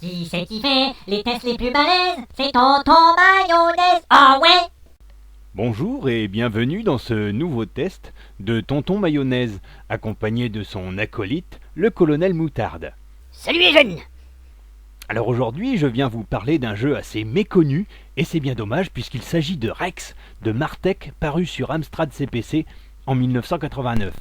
Qui c'est qui fait les tests les plus balèzes? C'est Tonton Mayonnaise. Ah ouais? Bonjour et bienvenue dans ce nouveau test de Tonton Mayonnaise, accompagné de son acolyte, le colonel Moutarde. Salut les jeunes! Alors aujourd'hui, je viens vous parler d'un jeu assez méconnu, et c'est bien dommage puisqu'il s'agit de Rex, de Martech, paru sur Amstrad CPC en 1989.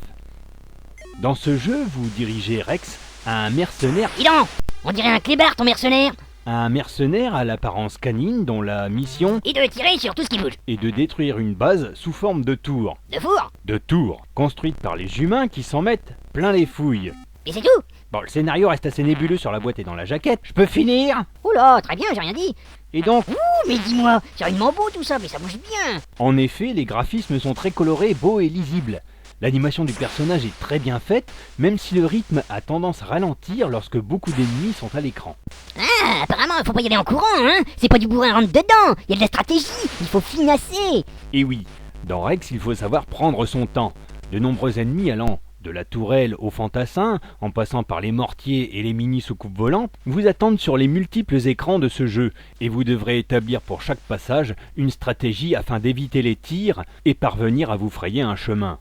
Dans ce jeu, vous dirigez Rex, un mercenaire Dis donc, on dirait un clébard ton mercenaire. à l'apparence canine dont la mission Et de tirer sur tout ce qui bouge. est de détruire une base sous forme de tour. De four. De tours, construite par les humains qui s'en mettent plein les fouilles. Et c'est tout. Bon, le scénario reste assez nébuleux sur la boîte et dans la jaquette. Je peux finir? Oula, très bien, j'ai rien dit. Et donc, Ouh, mais dis-moi, c'est vraiment beau tout ça, mais ça bouge bien. en effet, les graphismes sont très colorés, beaux et lisibles. L'animation du personnage est très bien faite, même si le rythme a tendance à ralentir lorsque beaucoup d'ennemis sont à l'écran. Ah, apparemment, faut pas y aller en courant, hein. C'est pas du bourrin rentre dedans. Il y a de la stratégie, il faut finasser. Et oui, dans Rex, il faut savoir prendre son temps. De nombreux ennemis allant de la tourelle au fantassin, en passant par les mortiers et les mini-soucoupes volantes, vous attendent sur les multiples écrans de ce jeu, et vous devrez établir pour chaque passage une stratégie afin d'éviter les tirs et parvenir à vous frayer un chemin.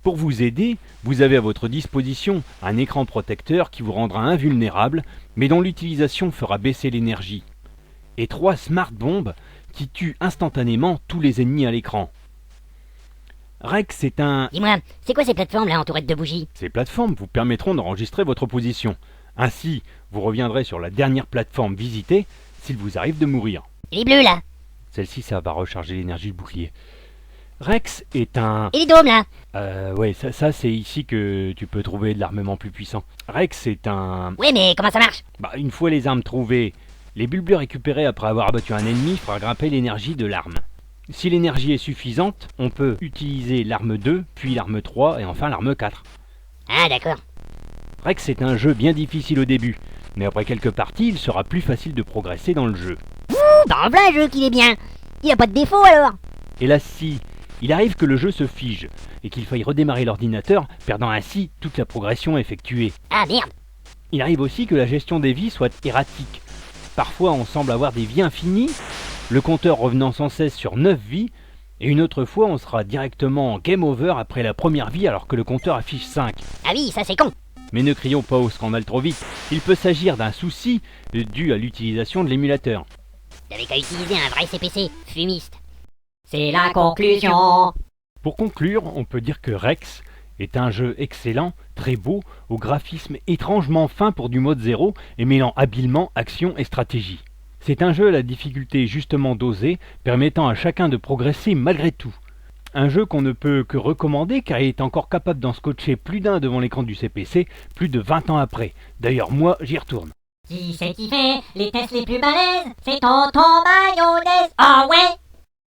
Pour vous aider, vous avez à votre disposition un écran protecteur qui vous rendra invulnérable, mais dont l'utilisation fera baisser l'énergie, et 3 smart bombes qui tuent instantanément tous les ennemis à l'écran. Rex est un... Dis-moi, c'est quoi ces plateformes là entourées de bougies? Ces plateformes vous permettront d'enregistrer votre position. Ainsi, vous reviendrez sur la dernière plateforme visitée s'il vous arrive de mourir. Et les bleus là? Celle-ci, ça va recharger l'énergie du bouclier. Rex est un... Et les dômes là? Ouais, ça c'est ici que tu peux trouver de l'armement plus puissant. Rex est un... Ouais, mais comment ça marche? Une fois les armes trouvées, les bulbes récupérés après avoir abattu un ennemi fera grimper l'énergie de l'arme. Si l'énergie est suffisante, on peut utiliser l'arme 2, puis l'arme 3 et enfin l'arme 4. Ah d'accord. Rex est un jeu bien difficile au début, mais après quelques parties, il sera plus facile de progresser dans le jeu. Dans plein jeu qu'il est bien. Il a pas de défaut alors? Et là, si, il arrive que le jeu se fige, et qu'il faille redémarrer l'ordinateur, perdant ainsi toute la progression effectuée. Ah merde. Il arrive aussi que la gestion des vies soit erratique. Parfois, on semble avoir des vies infinies, le compteur revenant sans cesse sur 9 vies, et une autre fois, on sera directement en game over après la première vie alors que le compteur affiche 5. Ah oui, ça c'est con. Mais ne crions pas au scandale trop vite, il peut s'agir d'un souci dû à l'utilisation de l'émulateur. T'avais qu'à utiliser un vrai CPC, fumiste. C'est la conclusion. Pour conclure, on peut dire que Rex est un jeu excellent, très beau, au graphisme étrangement fin pour du mode 0 et mêlant habilement action et stratégie. C'est un jeu à la difficulté justement dosée, permettant à chacun de progresser malgré tout. Un jeu qu'on ne peut que recommander car il est encore capable d'en scotcher plus d'un devant l'écran du CPC plus de 20 ans après. D'ailleurs moi j'y retourne. Qui c'est qui fait les tests les plus balèzes? C'est Tonton Mayonnaise. Ah ouais?